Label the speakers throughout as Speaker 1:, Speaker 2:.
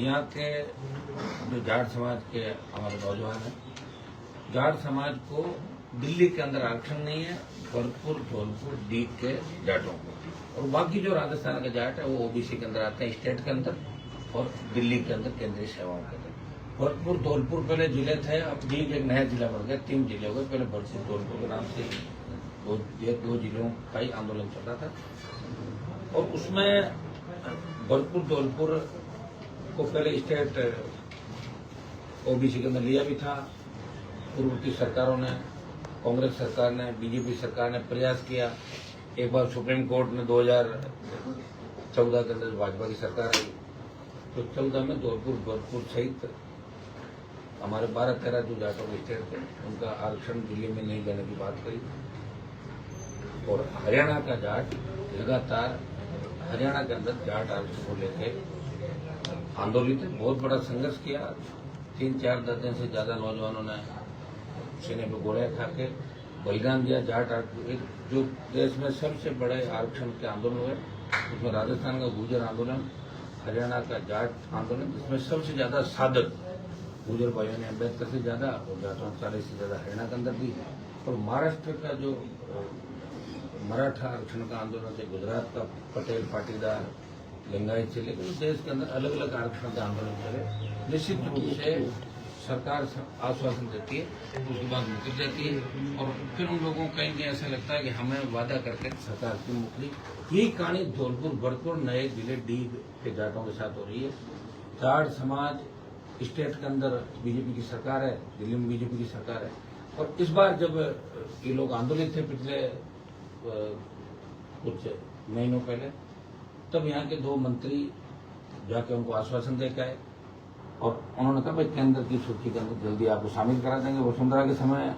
Speaker 1: यहाँ के जो जाट समाज के हमारे नौजवान हैं, जाट समाज को दिल्ली के अंदर आरक्षण नहीं है, भरतपुर, धौलपुर, डीग के जाटों को, और बाकी जो राजस्थान के जाट है वो ओबीसी के अंदर आते हैं, स्टेट के अंदर, और दिल्ली के अंदर केंद्रीय सेवाओं के अंदर। भरतपुर, धौलपुर पहले जिले थे, अब डीग एक नया जिला बन गया, 3 जिले हो गए। पहले भरतपुर, धौलपुर के नाम से दो जिलों का ही आंदोलन चल रहा था, और उसमें भरतपुर, धौलपुर को पहले स्टेट ओबीसी के अंदर लिया भी था। पूर्ववर्ती सरकारों ने, कांग्रेस सरकार ने, बीजेपी सरकार ने प्रयास किया। एक बार सुप्रीम कोर्ट ने 2014 के अंदर भाजपा की सरकार आई तो 14 में धौलपुर, भरतपुर सहित हमारे 12-13 जो जाटों के स्टेट थे उनका आरक्षण दिल्ली में नहीं देने की बात कही। और हरियाणा का जाट लगातार हरियाणा के अंदर जाट आरक्षण को लेकर आंदोलित है, बहुत बड़ा संघर्ष किया। 3-4 दर्जन से ज्यादा नौजवानों ने सीने पे गोलियां खा के बलिदान दिया। जाट एक जो देश में सबसे बड़े आरक्षण के आंदोलन हुए, उसमें राजस्थान का गुर्जर आंदोलन, हरियाणा का जाट आंदोलन, जिसमें सबसे ज्यादा साधक गुर्जर भाइयों ने 72 से ज्यादा और जाटों 40 से ज्यादा हरियाणा के अंदर दी। और महाराष्ट्र का जो मराठा आरक्षण का आंदोलन थे, गुजरात का पटेल पाटीदार लिंगायत से लेकर देश के अंदर अलग अलग आरक्षण के आंदोलन चले। निश्चित रूप से सरकार आश्वासन देती है, उसके बाद मुकर देती है, और फिर उन लोगों को कहीं ऐसा लगता है कि हमें वादा करके सरकार की मुकरी। यही कहानी धौलपुर, भरतपुर नए जिले डीग के जाटों के साथ हो रही है। जाट समाज स्टेट के अंदर बीजेपी की सरकार है, दिल्ली में बीजेपी की सरकार है, और इस बार जब ये लोग आंदोलित थे पिछले कुछ महीनों पहले, तब यहाँ के 2 मंत्री जाके उनको आश्वासन देकर आए और उन्होंने कहा भाई केंद्र की सूची के अंदर जल्दी आपको शामिल करा देंगे। वसुंधरा के समय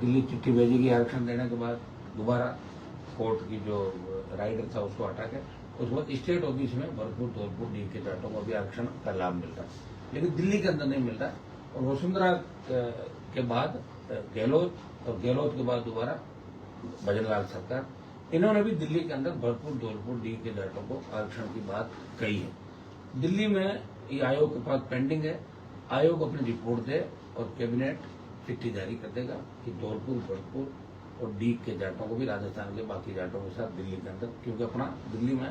Speaker 1: दिल्ली चिट्ठी भेजेगी आरक्षण देने के बाद, दोबारा कोर्ट की जो राइडर था उसको हटा के, उसके बाद स्टेट ऑफिस में भरतपुर, धौलपुर, डीग के जाटों को भी आरक्षण का लाभ मिल रहा है, लेकिन दिल्ली के अंदर नहीं मिल रहा। और वसुंधरा के बाद गहलोत, और गहलोत के बाद दोबारा भजनलाल सरकार, इन्होंने भी दिल्ली के अंदर भरतपुर, धौलपुर, डीग के जाटों को आरक्षण की बात कही है। दिल्ली में ये आयोग के पास पेंडिंग है, आयोग अपनी रिपोर्ट दे और कैबिनेट चिट्ठी जारी कर देगा कि धौलपुर, भरतपुर और डीग के जाटों को भी राजस्थान के बाकी जाटों के साथ दिल्ली के अंदर, क्योंकि अपना दिल्ली में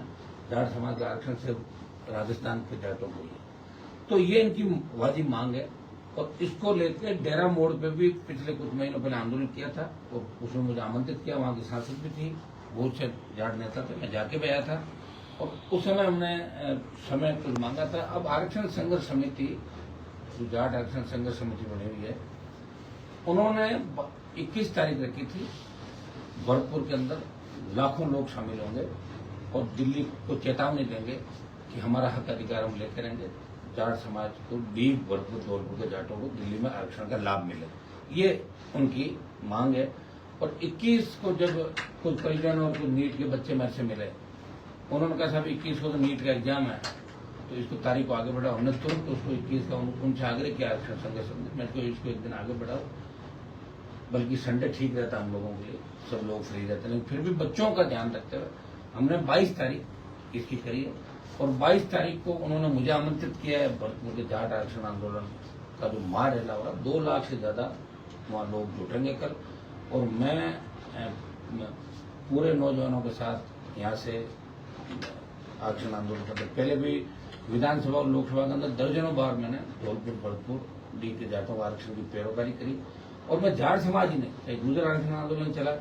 Speaker 1: जाट समाज का आरक्षण सिर्फ राजस्थान के जाटों को ही है। तो ये इनकी वाजिब मांग है, और इसको लेकर डेरा मोड़ पे भी पिछले कुछ महीनों पहले आंदोलन किया था, और उसमें मुझे आमंत्रित किया, वहां की सांसद भी थी, बहुत से जाट नेता थे, मैं जाके भी आया था, और उस समय हमने समय कुछ मांगा था। अब आरक्षण संघर्ष समिति, जो जाट आरक्षण संघर्ष समिति बनी हुई है, उन्होंने 21 तारीख रखी थी। भरतपुर के अंदर लाखों लोग शामिल होंगे और दिल्ली को चेतावनी देंगे कि हमारा हक अधिकार हम लेते रहेंगे, जाट समाज को, डीग, भरतपुर, धौलपुर के जाटों को दिल्ली में आरक्षण का लाभ मिले, ये उनकी मांग है। और 21 को जब कुछ परिजन और कुछ नीट के बच्चे मेरे से मिले, उन्होंने कहा साहब 21 को तो नीट का एग्जाम है, तो इसको तारीख को आगे बढ़ाओ। हमने तुरंत उसको 21 का उनसे आग्रह किया आरक्षण संघर्ष समिति में, इसको एक दिन आगे बढ़ाओ, बल्कि संडे ठीक रहता हम लोगों के लिए, सब लोग फ्री रहते, लेकिन फिर भी बच्चों का ध्यान रखते हुए हमने 22 तारीख इसकी करी है। और 22 तारीख को उन्होंने मुझे आमंत्रित किया है। भरतपुर के जाट आरक्षण आंदोलन का जो महारेला हो रहा, 2 लाख से ज्यादा वहां लोग जुटेंगे कल, और मैं पूरे नौजवानों के साथ यहाँ से आरक्षण आंदोलन करते। पहले भी विधानसभा और लोकसभा के अंदर दर्जनों बार मैंने धौलपुर, भरतपुर, डीग के जाटों का आरक्षण की पैरोकारी करी, और मैं जाट समाज ही नहीं, चाहे गुर्जर आरक्षण आंदोलन चला,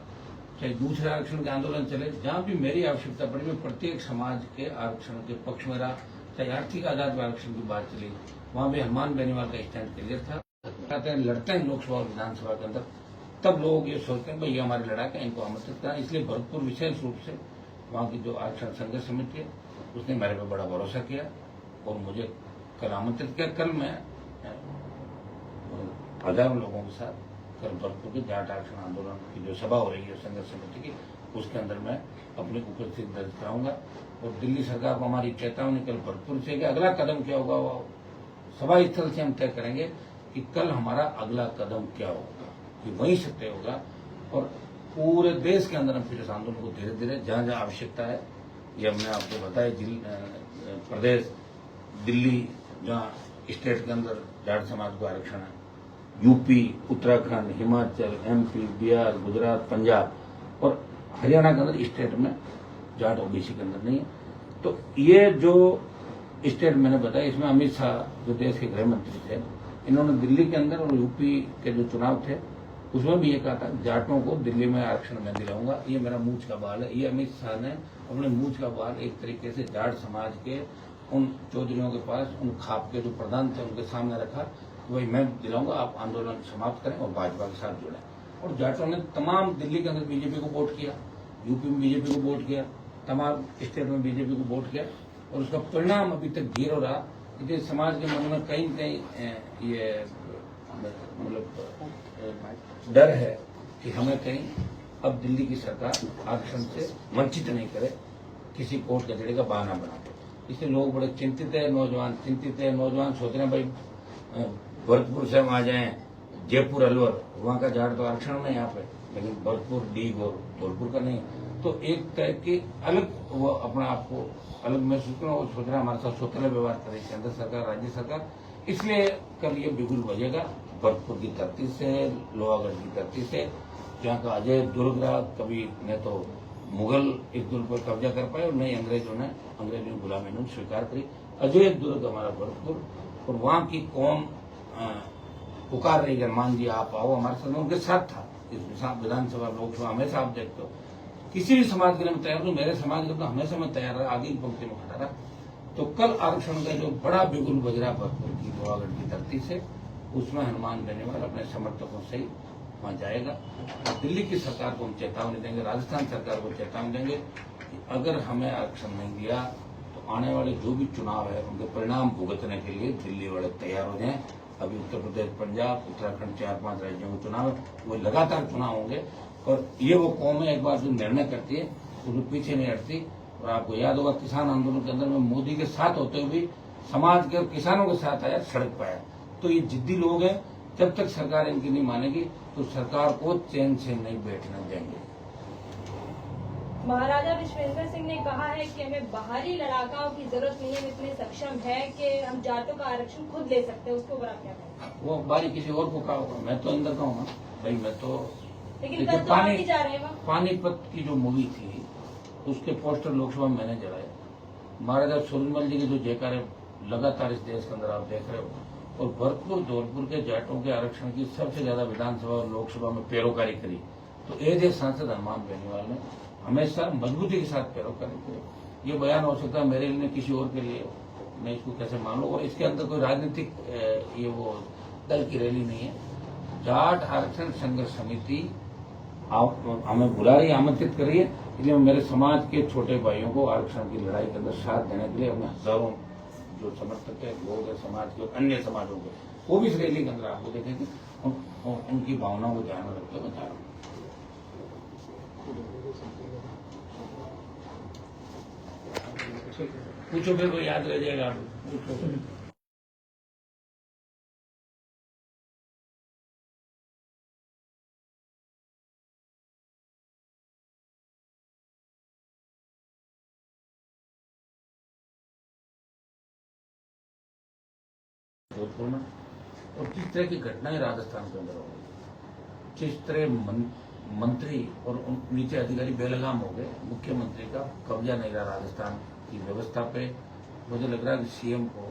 Speaker 1: चाहे दूसरे आरक्षण के आंदोलन चले, जहां भी मेरी आवश्यकता पड़ी, मैं प्रत्येक समाज के आरक्षण के पक्ष में रहा। चाहे आर्थिक आधार पर आरक्षण की बात चली, वहां भी हनुमान बेनीवाल का स्टैंड क्लियर था। लड़ते हैं लोकसभा और विधानसभा के अंदर, तब लोग ये सोचते हैं भाई ये हमारी लड़ाई है, इनको आमंत्रित करना। इसलिए भरतपुर विशेष रूप से वहां की जो आरक्षण संघर्ष समिति है, उसने मेरे पे बड़ा भरोसा किया और मुझे कल आमंत्रित किया। कल मैं हजारों लोगों के साथ कल भरतपुर के जाट आरक्षण आंदोलन की जो सभा हो रही है संघर्ष समिति की, उसके अंदर मैं अपनी उपस्थिति दर्ज कराऊंगा। और दिल्ली सरकार को हमारी चेतावनी कल भरतपुर से कि अगला कदम क्या होगा, वो सभा स्थल से हम तय करेंगे कि कल हमारा अगला कदम क्या होगा, कि वहीं से तय होगा। और पूरे देश के अंदर हम फिर इस आंदोलन को धीरे धीरे जहां जहां आवश्यकता है, ये हमने आपको बताया, प्रदेश, दिल्ली, जहाँ स्टेट के अंदर जाट समाज को आरक्षण है, यूपी, उत्तराखंड, हिमाचल, एमपी, बिहार, गुजरात, पंजाब और हरियाणा के अंदर स्टेट में जाट ओबीसी के अंदर नहीं है। तो ये जो स्टेट मैंने बताया, इसमें अमित शाह जो देश के गृह मंत्री थे, इन्होंने दिल्ली के अंदर और यूपी के जो चुनाव थे उसमें भी ये कहा था जाटों को दिल्ली में आरक्षण मैं दिलाऊंगा, ये मेरा मूंछ का बाल है। ये अमित शाह ने अपने मूंछ का बाल एक तरीके से जाट समाज के उन चौधरियों के पास, उन खाप के जो प्रधान थे उनके सामने रखा, वही मैं दिलाऊंगा, आप आंदोलन समाप्त करें और भाजपा के साथ जुड़ें। और जाटों ने तमाम दिल्ली के अंदर बीजेपी को वोट किया, यूपी में बीजेपी को वोट किया, तमाम स्टेट में बीजेपी को वोट किया और उसका परिणाम अभी तक जीरो रहा। इसलिए समाज के मन में कहीं न कहीं ये मतलब डर है कि हमें कहीं अब दिल्ली की सरकार आरक्षण से वंचित नहीं करे, किसी कोर्ट कचहरी का बहाना बना दे। इसलिए लोग बड़े चिंतित है, नौजवान चिंतित है। नौजवान सोच रहे हैं भाई भरतपुर से हम आ जाए, जयपुर, अलवर, वहाँ का जाट तो आरक्षण में यहाँ पे, लेकिन भरतपुर, डीग और धौलपुर का नहीं। तो एक तरह की अलग वो अपना आपको अलग महसूस करना, वो सोच रहा हमारे साथ स्वतंत्र व्यवहार करे केंद्र सरकार, राज्य सरकार। इसलिए कल ये बिगुल बजेगा भरतपुर की धरती से, लोहागढ़ की धरती से, जहाँ का अजय दुर्ग रहा। कभी न तो मुगल इस दुर्ग पर कब्जा कर पाए और न ही अंग्रेजों ने गुलामी ने स्वीकार करी। अजय दुर्ग हमारा भरतपुर, और वहाँ की कौम पुकार रही है, मान जी आप आओ हमारे साथ। उनके साथ था इस विधानसभा, लोकसभा, हमेशा आप देखते हो किसी भी समाज के लिए मैं तैयार हूँ, मेरे समाज के लिए हमेशा मैं तैयार रहा, आगे की पंक्ति में खड़ा रहा। तो कल आरक्षण का जो बड़ा बिगुल बज रहा भरतपुर की, लोहागढ़ की धरती से, उसमें हनुमान बेनीवाल अपने समर्थकों से ही वहां जाएगा। दिल्ली की सरकार को हम चेतावनी देंगे, राजस्थान सरकार को चेतावनी देंगे कि अगर हमें आरक्षण नहीं दिया तो आने वाले जो भी चुनाव है उनके परिणाम भुगतने के लिए दिल्ली वाले तैयार हो जाएं। अभी उत्तर प्रदेश, पंजाब, उत्तराखंड, 4-5 राज्यों के चुनाव है, वो लगातार चुनाव होंगे और ये वो कौम है एक बार जो निर्णय करती है उसको पीछे नहीं हटती। और आपको याद होगा किसान आंदोलन के अंदर में मोदी के साथ होते हुए भी समाज के किसानों के साथ आया, सड़क पर आया। तो ये जिद्दी लोग हैं, जब तक सरकार इनकी नहीं मानेगी तो सरकार को चैन से नहीं बैठने देंगे।
Speaker 2: महाराजा विश्वेंद्र सिंह ने कहा है कि हमें बाहरी लड़ाकों की जरूरत नहीं है, हम इतने सक्षम है कि हम जाटों का आरक्षण खुद ले सकते हैं। उसके ऊपर आप क्या कहेंगे?
Speaker 1: वो बारी किसी और को कहा होगा, मैं तो अंदर का हूँ ना भाई, मैं तो।
Speaker 2: लेकिन कल तो आप ही जा रहे हैं।
Speaker 1: पानीपत की जो मूवी थी उसके पोस्टर लोकसभा में मैंने जलाए। महाराजा सूरजमल जी की जो जयकारे लगातार इस देश के अंदर आप देख रहे हो, और भरतपुर, धौलपुर के जाटों के आरक्षण की सबसे ज्यादा विधानसभा और लोकसभा में पैरोकारी करी। तो एक सांसद हनुमान बेनीवाल ने हमेशा मजबूती के साथ पैरोकारी करी। ये बयान हो सकता है मेरे लिए, किसी और के लिए, मैं इसको कैसे मानूं। और इसके अंदर कोई राजनीतिक ये वो दल की रैली नहीं है। जाट आरक्षण संघर्ष समिति आप हमें बुला रही, आमंत्रित करिए। इसलिए मेरे समाज के छोटे भाइयों को आरक्षण की लड़ाई के अंदर साथ देने के लिए अपने हजारों जो समर्थक है, लोग है समाज के, अन्य समाजों के, वो भी इस रैली के अंदर आपको देखेंगे। उनकी भावनाओं को ध्यान में रखते हुए बता रहा हूँ। पूछो फिर कोई याद रह जाएगा, पूछो। जोधपुर में और किस तरह की घटनाएं राजस्थान के अंदर हो गई, किस तरह मंत्री और नीचे अधिकारी बेलगाम हो गए। मुख्यमंत्री का कब्जा नहीं रहा राजस्थान की व्यवस्था पे। मुझे लग रहा है कि सीएम को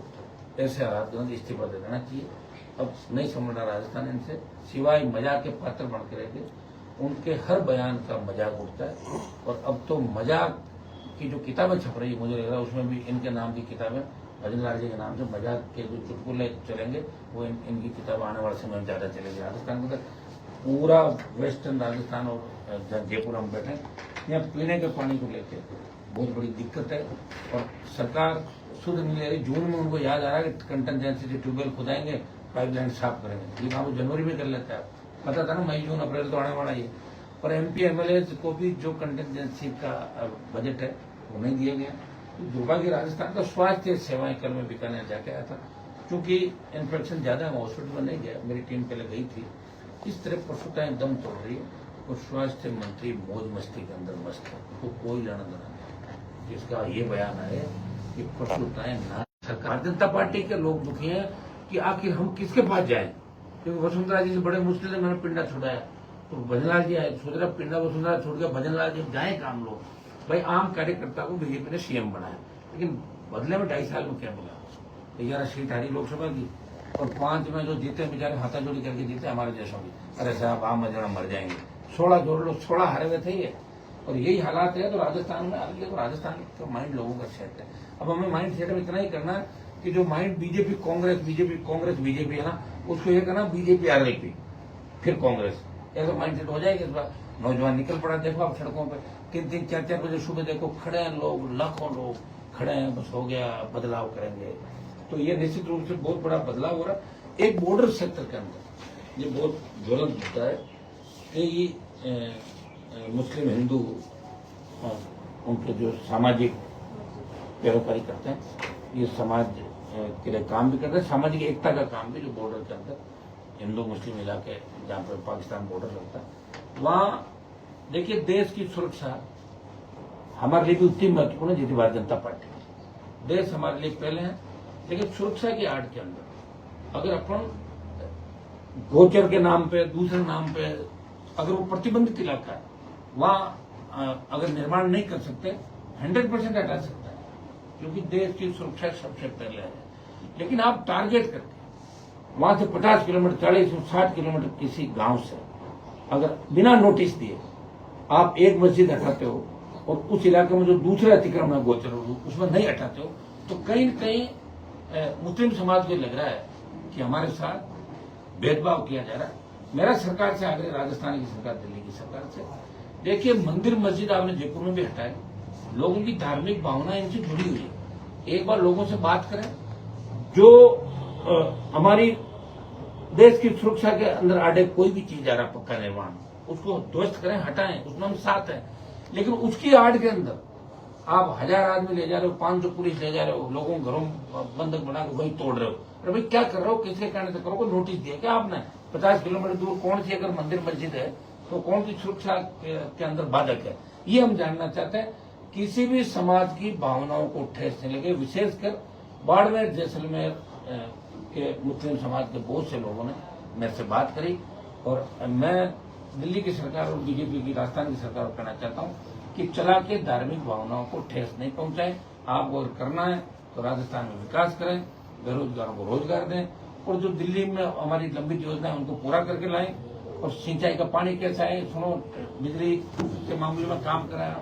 Speaker 1: ऐसे हालात के अंदर इस्तीफा दे देना चाहिए। अब नहीं समझ रहा राजस्थान इनसे, सिवाय मजाक के पात्र बन के रहते। उनके हर बयान का मजाक उठता है और अब तो मजाक की जो किताबें छप रही है, मुझे लग रहा है उसमें भी इनके नाम की किताबें, भजन लाल जी के नाम से मजाक के जो चुटकुले चलेंगे वो इनकी किताब आने वाले समय में ज्यादा चलेगी। राजस्थान के अंदर पूरा वेस्टर्न राजस्थान और जयपुर हम बैठे, यहाँ पीने के पानी को लेकर बहुत बड़ी दिक्कत है और सरकार शुद्ध नहीं ले रही। जून में उनको याद आ रहा है कि कंटेंजेंसी से ट्यूबवेल खुदाएंगे, पाइपलाइन साफ करेंगे। ये काम वो जनवरी में कर लेता है, पता था ना मई जून अप्रैल तो आने वाला ही है। और एमपी एमएलए को भी जो कंटेंजेंसी का बजट है वो नहीं दिया गया। दुर्भाग्य राजस्थान का स्वास्थ्य सेवाएं कल में बीकानेर जाके आया था, क्योंकि इन्फेक्शन ज्यादा है, हॉस्पिटल में नहीं गया, मेरी टीम पहले गई थी। इस तरह पशुताएं दम तोड़ रही है और स्वास्थ्य मंत्री मौज मस्ती के अंदर मस्त है, उनको कोई लेना देना नहीं। जिसका ये बयान है कि पशुताएं ना सरकार भारतीय जनता पार्टी के लोग दुखी हैं कि आखिर हम किसके पास जाएं, क्योंकि वसुंधरा जी से बड़े मुश्किल से मैंने पिंडा छुड़ाया, तो भजनलाल जी आए, सोच रहा पिंडा वसुंधरा छोड़ के भजनलाल जी जाए काम लोग। भाई आम कार्यकर्ता को बीजेपी ने सीएम बनाया, लेकिन बदले में 2.5 साल में क्या मिला? 11 सीट हारी लोकसभा की और 5 में जो जीते बेचारे हाथाजोड़ी करके जीते हमारे जैसों की। अरे साहब आम मजरा मर जाएंगे। 16 जोड़ लो, 16 हारे हुए थे ये, और यही हालात है। तो राजस्थान में आगे तो राजस्थान का माइंड लोगों का सेट है। अब हमें माइंड सेट में इतना ही करना है कि जो माइंड बीजेपी बीजेपी है ना, उसको ये करना बीजेपी आरएलपी फिर कांग्रेस, ऐसा माइंड सेट हो जाएगा इस बार। नौजवान निकल पड़ा, देखो आप सड़कों पर 3-3, 4-4 बजे सुबह देखो खड़े हैं लोग, लाखों लोग खड़े हैं, बस हो गया बदलाव करेंगे। तो ये निश्चित रूप से बहुत बड़ा बदलाव हो रहा है। एक बॉर्डर सेक्टर के अंदर ये बहुत ज्वलंत मुद्दा है कि ये मुस्लिम हिंदू उनके जो सामाजिक पैरोकारी करते हैं, ये समाज के लिए काम भी करते हैं, सामाजिक एकता का काम भी, जो बॉर्डर के अंदर हिंदू मुस्लिम इलाके जहाँ पर पाकिस्तान बॉर्डर लगता है, वहाँ देखिए देश की सुरक्षा हमारे लिए भी उतनी महत्वपूर्ण है जितनी भारतीय जनता पार्टी। देश हमारे लिए पहले है, लेकिन सुरक्षा की आड़ के अंदर अगर अपन गोचर के नाम पे, दूसरे नाम पे, अगर वो प्रतिबंधित इलाका है वहां अगर निर्माण नहीं कर सकते, 100% हटा सकता है, क्योंकि देश की सुरक्षा सबसे पहले है। लेकिन आप टारगेट करके वहां से 50 किलोमीटर, 40-60 किलोमीटर किसी गांव से अगर बिना नोटिस दिए आप एक मस्जिद हटाते हो और उस इलाके में जो दूसरा अतिक्रमण है गोचर उसमें नहीं हटाते हो, तो कहीं न कहीं मुस्लिम समाज को लग रहा है कि हमारे साथ भेदभाव किया जा रहा है। मेरा सरकार से आग्रह, राजस्थान की सरकार, दिल्ली की सरकार से, देखिए मंदिर मस्जिद आपने जयपुर में भी हटाए, लोगों की धार्मिक भावना इनसे जुड़ी हुई है। एक बार लोगों से बात करें, जो हमारी देश की सुरक्षा के अंदर आड़े कोई भी चीज आ रहा पक्का निर्माण, उसको ध्वस्त करें, हटाएं, उसमें हम साथ हैं। लेकिन उसकी आड़ के अंदर आप 1000 आदमी ले जा रहे हो, 500 पुलिस ले जा रहे हो, लोगों को घरों बंधक बना के वही तोड़ रहे हो। अरे भाई क्या कर रहे हो, किसके कहने से करो? को नोटिस दिया क्या आपने? 50 किलोमीटर दूर कौन सी अगर मंदिर मस्जिद है तो कौन सी सुरक्षा के अंदर बाधक है, ये हम जानना चाहते हैं। किसी भी समाज की भावनाओं को ठेस नहीं लगे, विशेषकर बाड़मेर जैसलमेर के मुस्लिम समाज के बहुत से लोगों ने मेरे से बात करी, और मैं दिल्ली की सरकार और बीजेपी की राजस्थान की सरकार को कहना चाहता हूँ कि चला के धार्मिक भावनाओं को ठेस नहीं पहुंचाए। आपको अगर करना है तो राजस्थान में विकास करें, बेरोजगारों को रोजगार दें, और जो दिल्ली में हमारी लंबित योजना है उनको पूरा करके लाएं। और सिंचाई का पानी कैसा है सुनो, बिजली के मामले में काम कराया,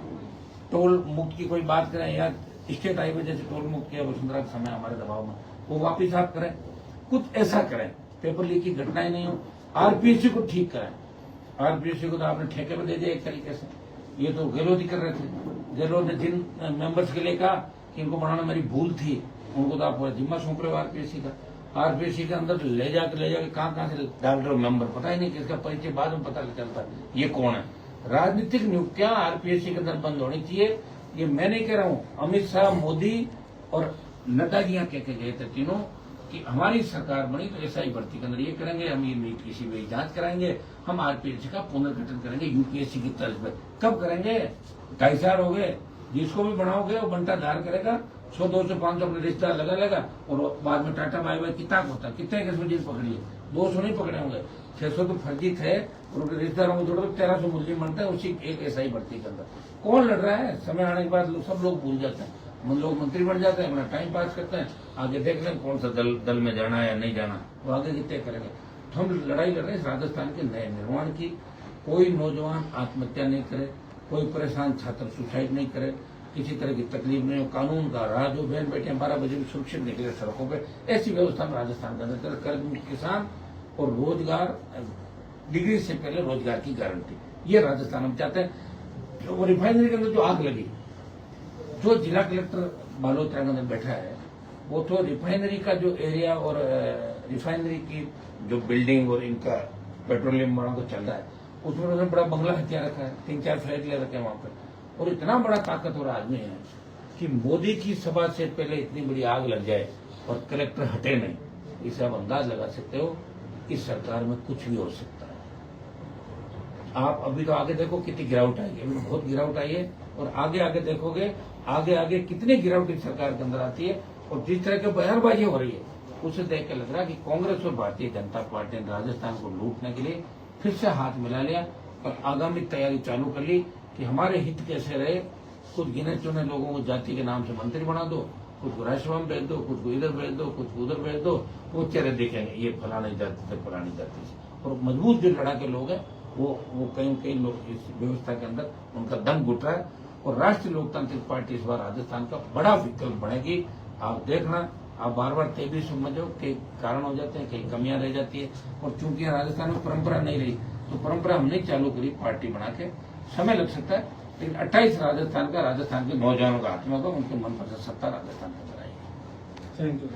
Speaker 1: टोल मुक्त की कोई बात करें, या स्टेट हाईवे जैसे टोल मुक्त किया वसुंधरा के समय हमारे दबाव में, वो वापिस आप करें, कुछ ऐसा करें, पेपर लीक की घटनाएं नहीं हो। आरपीएससी को ठीक करें, आरपीएससी को तो आपने ठेके में दे दिया एक तरीके से, ये तो गहलोत ही कर रहे थे। गहलोत ने जिन मेंबर्स के लिए कहा कि इनको बनाना मेरी भूल थी, उनको तो आप पूरा जिम्मा सौंप रहे हो आरपीएससी का। आरपीएससी के अंदर ले जाके कहाँ से डाल रहे हो मेंबर, पता ही नहीं, किसका परिचय बाद में पता चलता ये कौन है। राजनीतिक नियुक्तियां आरपीएससी के अंदर बंद होनी चाहिए। ये मैं नहीं कह रहा हूँ, अमित शाह, मोदी और नड्डा जी कह के गए थे तीनों कि हमारी सरकार बनी तो ऐसा ही भर्ती के अंदर ये करेंगे, हम ये नीट की सीबीआई जांच कराएंगे, हम आरपीएससी का पुनर्गठन करेंगे यूपीएससी की तर्ज पर। कब करेंगे? 2.5 साल हो गए। जिसको भी बनाओगे वो बंटा धार करेगा, 100, 200, 500 अपने रिश्तेदार लगा लेगा, और बाद में टाटा बाय बाय कितना होता है, कितने केस में जेल पकड़ी है? 200 नहीं पकड़े होंगे, 600 तो फर्जी थे, और उनके रिश्तेदारों को जोड़ो 1300 मुस्लिम बनते हैं उसी एक ऐसा ही भर्ती के अंदर। कौन लड़ रहा है? समय आने के बाद सब लोग भूल जाते हैं, लोग मंत्री बन जाते हैं, अपना टाइम पास करते हैं, आगे देख लें कौन सा दल में जाना है या नहीं जाना, वो आगे कितने करेंगे। तो हम लड़ाई लड़ रहे हैं राजस्थान के नए निर्माण की। कोई नौजवान आत्महत्या नहीं करे, कोई परेशान छात्र सुसाइड नहीं करे, किसी तरह की तकलीफ नहीं हो, कानून का राज हो, बहन बेटियां 12 बजे भी सुरक्षित निकले सड़कों पे, ऐसी व्यवस्था में राजस्थान के अंदर कर्ज किसान और रोजगार, डिग्री से पहले रोजगार की गारंटी, ये राजस्थान हम चाहते हैं। वो रिफाइनरी के अंदर जो आग लगी, जो जिला कलेक्टर बालोतरा के अंदर बैठा है, वो तो रिफाइनरी का जो एरिया और रिफाइनरी की जो बिल्डिंग और इनका पेट्रोलियम वालों को चल रहा है, उसमें उन्होंने बड़ा बंगला हथियार रखा है, 3-4 फ्लैट ले रखे हैं वहां पर, और इतना बड़ा ताकतवर आदमी है कि मोदी की सभा से पहले इतनी बड़ी आग लग जाए और कलेक्टर हटे नहीं, इसे आप अंदाज लगा सकते हो इस सरकार में कुछ भी हो सकता है। आप अभी तो आगे देखो कितनी गिरावट आई है, अभी तो बहुत गिरावट आई है, और आगे आगे देखोगे आगे आगे कितनी गिरावट इस सरकार के अंदर आती है, और जिस तरह की बयानबाजी हो रही है उसे देख के लग रहा है कि कांग्रेस और भारतीय जनता पार्टी ने राजस्थान को लूटने के लिए फिर से हाथ मिला लिया और आगामी तैयारी चालू कर ली कि हमारे हित कैसे रहे। कुछ गिने चुने लोगों को जाति के नाम से मंत्री बना दो, कुछ को राज्यसभा में भेज दो, कुछ को इधर भेज दो, कुछ को उधर भेज दो, वो चेहरे दिखेंगे ये फलानी जाति से फलानी जाति से। और मजबूत जो लड़ाके लोग हैं वो कई लोग इस व्यवस्था के अंदर उनका दम घुट रहा है। और राष्ट्रीय लोकतांत्रिक पार्टी इस बार राजस्थान का बड़ा विकल्प बनेगी। आप देखना, आप बार बार तेजी समझो कई कारण हो जाते हैं, कई कमियां रह जाती है। और चूंकि राजस्थान में परंपरा नहीं रही तो परंपरा हमने चालू करी पार्टी बना के, समय लग सकता है लेकिन 28 राजस्थान के नौजवानों का हाथ में होगा, उनके मनपसंद सत्ता राजस्थान में बनाएगी।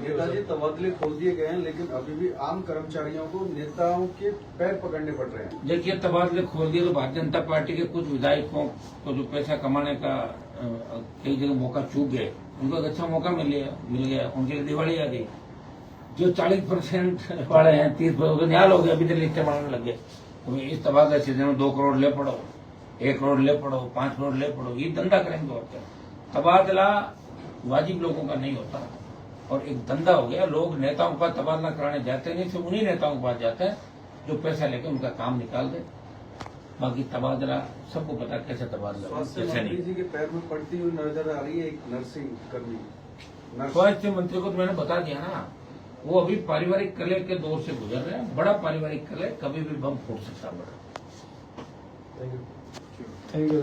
Speaker 3: नेताजी तबादले खोल दिए गए हैं लेकिन अभी भी आम कर्मचारियों को नेताओं के पैर पकड़ने पड़ रहे हैं।
Speaker 1: देखिए, तबादले खोल दिए तो भारतीय जनता पार्टी के कुछ विधायकों को जो पैसा कमाने का कई जगह मौका चूक गए, उनको एक अच्छा मौका मिल गया, उनके लिए दिवाली आ गई। जो 40% वाले हैं 30% न्याय हो गए, अभी तो लिस्टें बनाने लग गए। तो इस तबादले सीजन में 2 करोड़ ले पड़ो, 1 करोड़ ले पड़ो, 5 करोड़ ले पड़ो, ये धंधा करेंगे। और क्या, तबादला वाजिब लोगों का नहीं होता और एक धंधा हो गया। लोग नेताओं का तबादला कराने जाते नहीं, सिर्फ उन्हीं नेताओं के पास जाते हैं जो पैसा लेकर उनका काम निकाल दे। बाकी तबादला सबको पता कैसे तबादला,
Speaker 3: स्वास्थ्य मंत्री जी के पैर में पड़ती हुई नजर आ रही है एक नर्सिंग कर्मी।
Speaker 1: स्वास्थ्य मंत्री को तो मैंने बता दिया ना, वो अभी पारिवारिक कलह के दौर से गुजर रहे हैं। बड़ा पारिवारिक कलह, कभी भी बम फूट सकता है। बड़ा
Speaker 3: थैंक यू।